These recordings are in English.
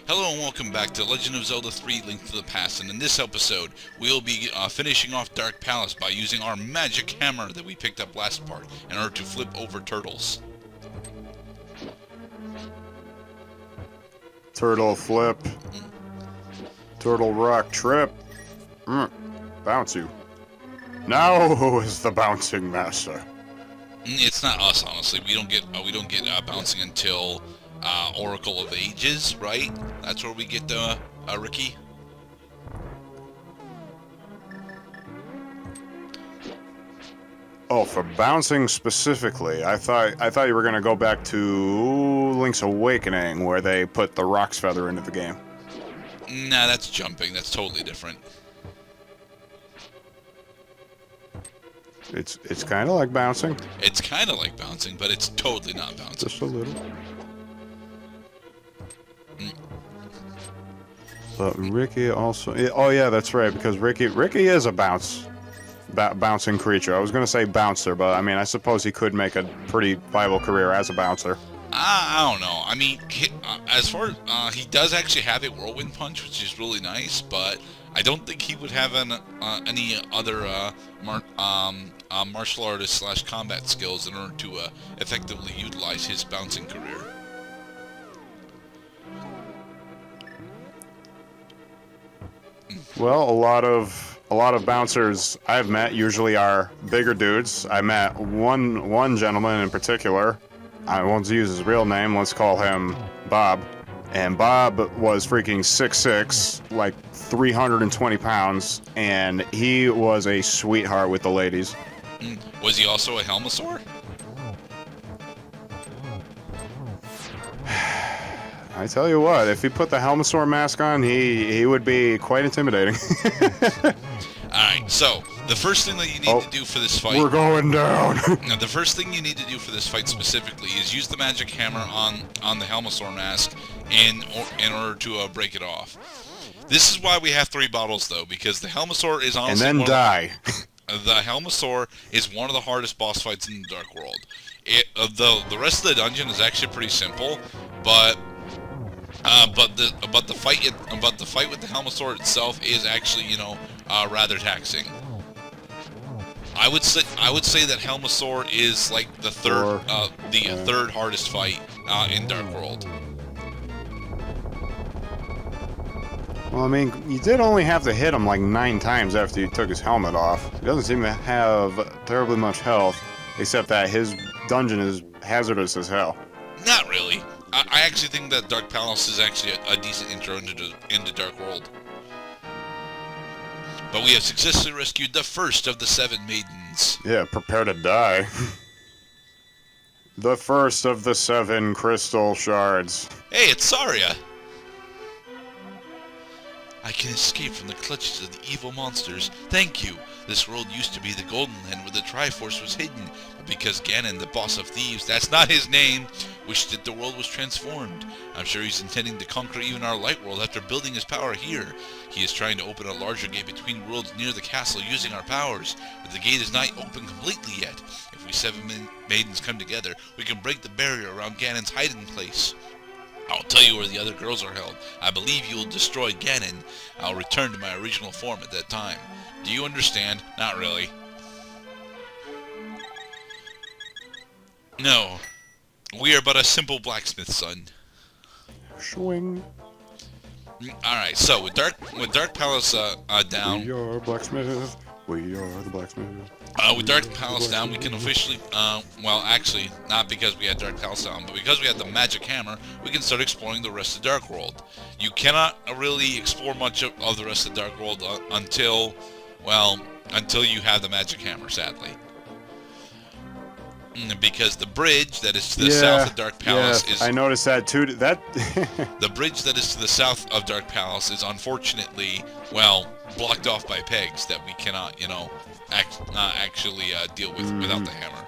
Hello and welcome back to Legend of Zelda 3 Link to the Past, and in this episode we'll be finishing off Dark Palace by using our magic hammer that we picked up last part in order to flip over turtles. Turtle flip. Turtle rock trip. Bounce you. Now who is the bouncing master? It's not us, honestly. We don't get bouncing until Oracle of Ages, right? That's where we get Ricky. Oh, for bouncing specifically, I thought you were gonna go back to Link's Awakening, where they put the Roc's Feather into the game. Nah, that's jumping. That's totally different. It's kind of like bouncing. It's kind of like bouncing, but it's totally not bouncing. Just a little. But Ricky also... Oh yeah, that's right, because Ricky is a bouncing creature. I was going to say bouncer, but I mean, I suppose he could make a pretty viable career as a bouncer. I don't know. I mean, as far as he does actually have a whirlwind punch, which is really nice, but I don't think he would have any other martial artist / combat skills in order to effectively utilize his bouncing career. Well, a lot of bouncers I've met usually are bigger dudes. I met one gentleman in particular. I won't use his real name. Let's call him Bob. And Bob was freaking 6'6", like 320 pounds, and he was a sweetheart with the ladies. Was he also a Helmosaur? I tell you what, if he put the Helmosaur mask on, he would be quite intimidating. Alright, so, the first thing that you need to do for this fight... We're going down! Now, the first thing you need to do for this fight specifically is use the magic hammer on the Helmosaur mask in order to break it off. This is why we have 3 bottles, though, because the Helmosaur is honestly... And then die. The Helmosaur is one of the hardest boss fights in the Dark World. The rest of the dungeon is actually pretty simple, but the fight with the Helmosaur itself is actually, rather taxing. I would say that Helmosaur is like the third hardest fight in Dark World. Well, I mean, you did only have to hit him like 9 times after you took his helmet off. He doesn't seem to have terribly much health, except that his dungeon is hazardous as hell. Not really. I actually think that Dark Palace is actually a decent intro into Dark World. But we have successfully rescued the first of the 7 maidens. Yeah, prepare to die. The first of the 7 crystal shards. Hey, it's Saria! I can escape from the clutches of the evil monsters. Thank you. This world used to be the Golden Land where the Triforce was hidden, but because Ganon, the boss of thieves, that's not his name, wished that the world was transformed. I'm sure he's intending to conquer even our light world after building his power here. He is trying to open a larger gate between worlds near the castle using our powers, but the gate is not open completely yet. If we 7 maidens come together, we can break the barrier around Ganon's hiding place. I'll tell you where the other girls are held. I believe you will destroy Ganon. I'll return to my original form at that time. Do you understand? Not really. No. We are but a simple blacksmith, son. Swing. Alright, so with Dark Palace down... We are blacksmith. We are the blacksmith. With Dark Palace down, we can officially, well, actually, not because we had Dark Palace down, but because we had the magic hammer, we can start exploring the rest of Dark World. You cannot really explore much of the rest of Dark World until you have the magic hammer, sadly. Because the bridge that is to the south of Dark Palace is... I noticed that too. The bridge that is to the south of Dark Palace is unfortunately, well, blocked off by pegs that we cannot, actually deal with without the hammer.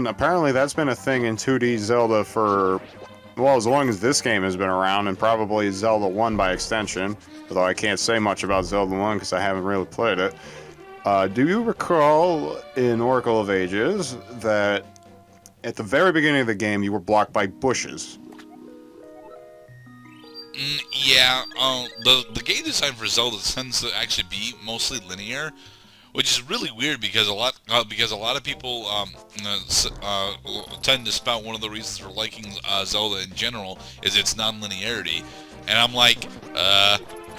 Apparently that's been a thing in 2D Zelda for, well, as long as this game has been around, and probably Zelda 1 by extension, although I can't say much about Zelda 1 because I haven't really played it. Do you recall in Oracle of Ages that at the very beginning of the game, you were blocked by bushes. Yeah, the game design for Zelda tends to actually be mostly linear, which is really weird because a lot of people tend to spout one of the reasons for liking Zelda in general is its non-linearity, and I'm like,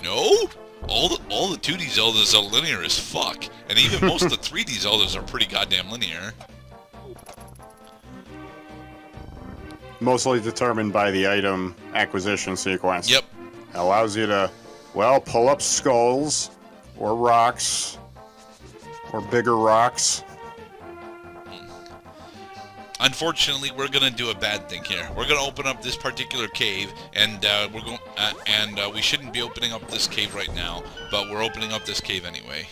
no. All the 2D Zeldas are linear as fuck, and even most of the 3D Zeldas are pretty goddamn linear. Mostly determined by the item acquisition sequence. Yep. It allows you to, well, pull up skulls, or rocks, or bigger rocks. Unfortunately, we're gonna do a bad thing here. We're gonna open up this particular cave, and we shouldn't be opening up this cave right now, but we're opening up this cave anyway.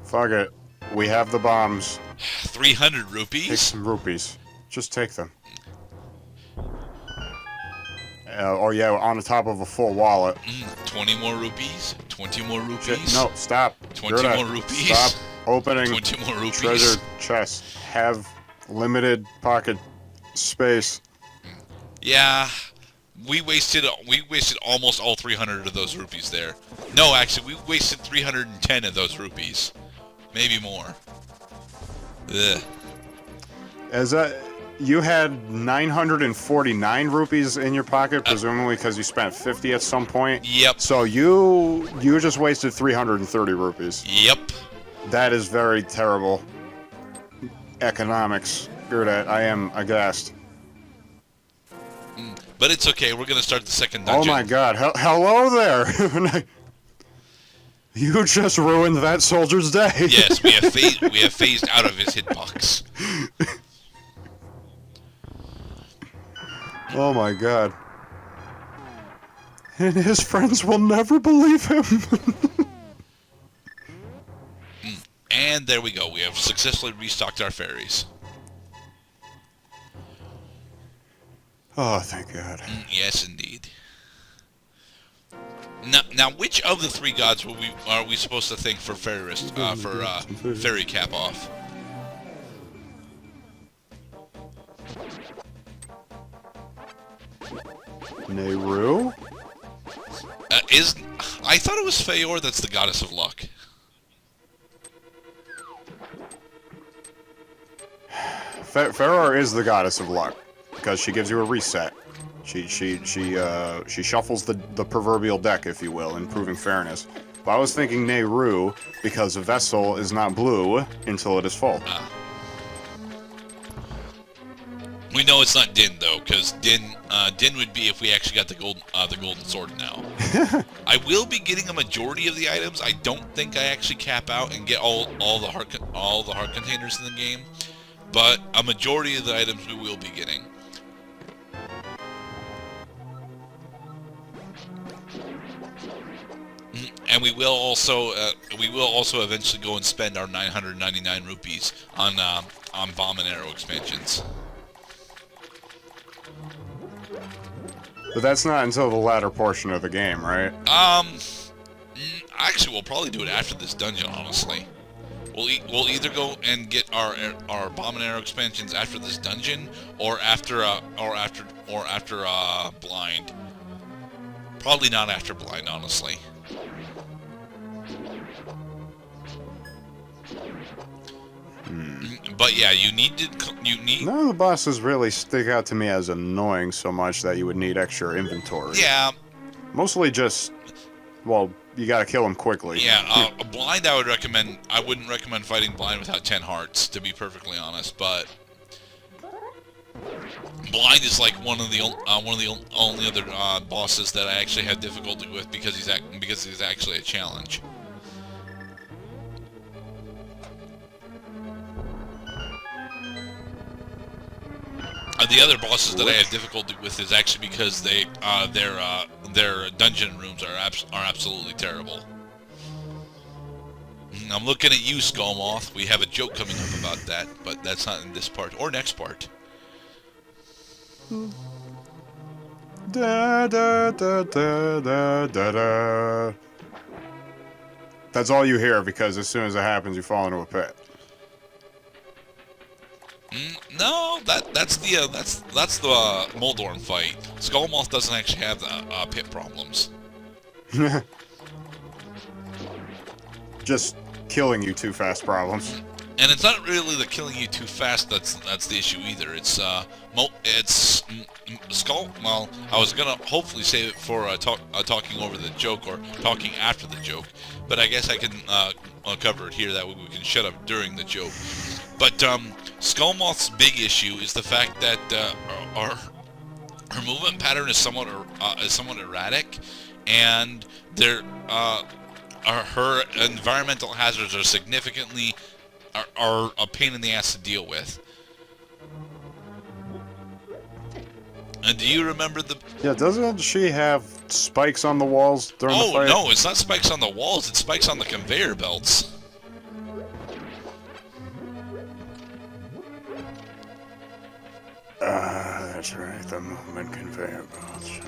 Fuck it. We have the bombs. 300 rupees? Take some rupees. Just take them. Oh yeah, on the top of a full wallet. 20 more rupees? 20 more rupees? Shit, no, stop. 20 more rupees? Stop opening 20 more rupees? treasure chests. Have limited pocket space. Yeah, we wasted almost all 300 of those rupees there. No, actually, we wasted 310 of those rupees. Maybe more. Ugh. You had 949 rupees in your pocket, presumably because you spent 50 at some point. Yep. So you just wasted 330 rupees. Yep. That is very terrible economics, Gerdat. I am aghast. But it's okay. We're gonna start the second dungeon. Oh my God! Hello there. You just ruined that soldier's day. Yes, we have phased out of his hitbox. Oh my God. And his friends will never believe him. And there we go. We have successfully restocked our fairies. Oh, thank God. Yes, indeed. Now, which of the three gods are we supposed to thank for fairy cap off? Nehru? I thought it was Feyor that's the goddess of luck. Feyor is the goddess of luck because she gives you a reset. She shuffles the proverbial deck, if you will, improving fairness. But I was thinking Nehru because a vessel is not blue until it is full. We know it's not Din though, because Din would be if we actually got the golden sword now. I will be getting a majority of the items. I don't think I actually cap out and get all the heart containers in the game, but a majority of the items we will be getting. And we will also eventually go and spend our 999 rupees on bomb and arrow expansions. But that's not until the latter portion of the game, right? Actually, we'll probably do it after this dungeon. Honestly, we'll either go and get our bomb and arrow expansions after this dungeon, or after blind. Probably not after blind, honestly. But yeah, you need. None of the bosses really stick out to me as annoying so much that you would need extra inventory. Yeah. Mostly just, well, you gotta kill them quickly. Yeah, blind I wouldn't recommend fighting blind without 10 hearts, to be perfectly honest, but blind is like one of the only other bosses that I actually had difficulty with because he's actually a challenge. The other bosses that I had difficulty with is actually because their dungeon rooms are absolutely terrible. I'm looking at you, Skullmoth. We have a joke coming up about that, but that's not in this part or next part. Da, da, da, da, da, da, da. That's all you hear because as soon as it happens, you fall into a pit. No, that's the Moldorm fight. Skullmoth doesn't actually have the pit problems. Just killing you too fast problems. And it's not really the killing you too fast that's the issue either. It's Skull. Well, I was gonna hopefully save it for talking over the joke or talking after the joke, but I guess I can cover it here. That way we can shut up during the joke. But Skullmoth's big issue is the fact that her movement pattern is somewhat erratic, and her environmental hazards are significantly are a pain in the ass to deal with. And do you remember the... Yeah, doesn't she have spikes on the walls during the fight? Oh, no, it's not spikes on the walls, it's spikes on the conveyor belts. That's right, the movement conveyor belts.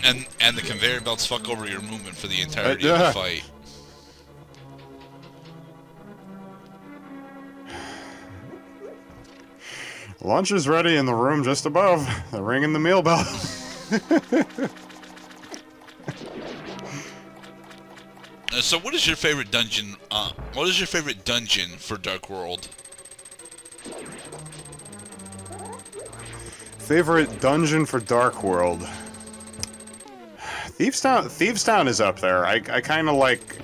And the conveyor belts fuck over your movement for the entirety of the fight. Lunch is ready in the room just above. They're ringing the meal bell. So what is your favorite dungeon? What is your favorite dungeon for Dark World? Favorite dungeon for Dark World? Thieves Town is up there. I kind of like...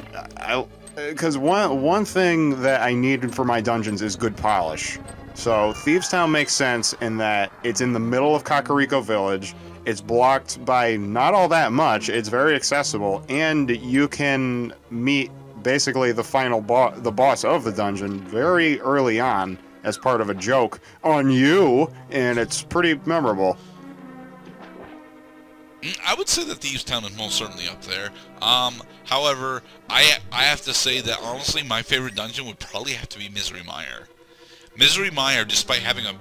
Because one thing that I need for my dungeons is good polish. So Thieves Town makes sense in that it's in the middle of Kakariko Village. It's blocked by not all that much. It's very accessible, and you can meet basically the final the boss of the dungeon very early on as part of a joke on you, and it's pretty memorable. I would say that Thieves Town is most certainly up there. However, I have to say that honestly, my favorite dungeon would probably have to be Misery Mire. Misery Mire, despite having an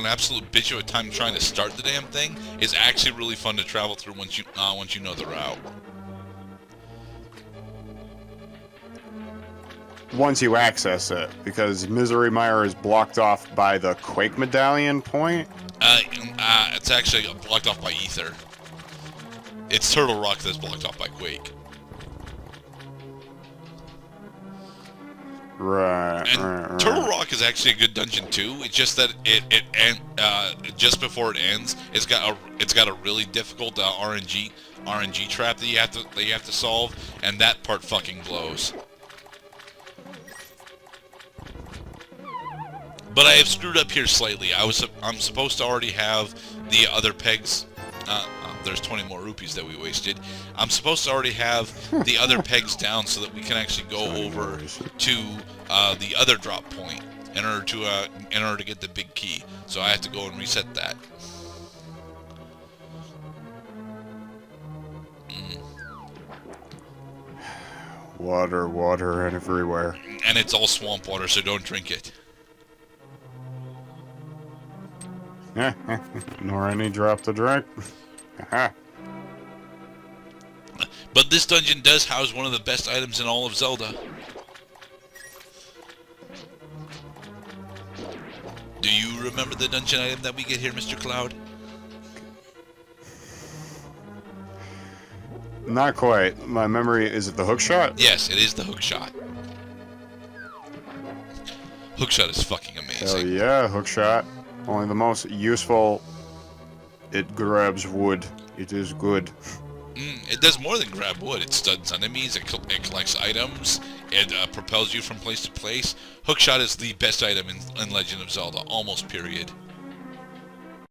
absolute bitch of a time trying to start the damn thing, is actually really fun to travel through once you know the route. Once you access it, because Misery Mire is blocked off by the Quake Medallion point. It's actually blocked off by Ether. It's Turtle Rock that's blocked off by Quake. Right, and Turtle Rock is actually a good dungeon too. It's just that just before it ends, it's got a really difficult RNG trap that you have to solve, and that part fucking blows. But I have screwed up here slightly. I'm supposed to already have the other pegs. There's 20 more rupees that we wasted. I'm supposed to already have the other pegs down so that we can actually go over to the other drop point in order to get the big key. So I have to go and reset that. Water everywhere. And it's all swamp water, so don't drink it. Nor any drop to drink. But this dungeon does house one of the best items in all of Zelda. Do you remember the dungeon item that we get here, Mr. Cloud? Not quite. My memory, is it the hookshot? Yes, it is the hookshot. Hookshot is fucking amazing. Hell yeah, hookshot. Only the most useful. It grabs wood. It is good. It does more than grab wood. It stuns enemies, it collects items, it propels you from place to place. Hookshot is the best item in Legend of Zelda, almost period.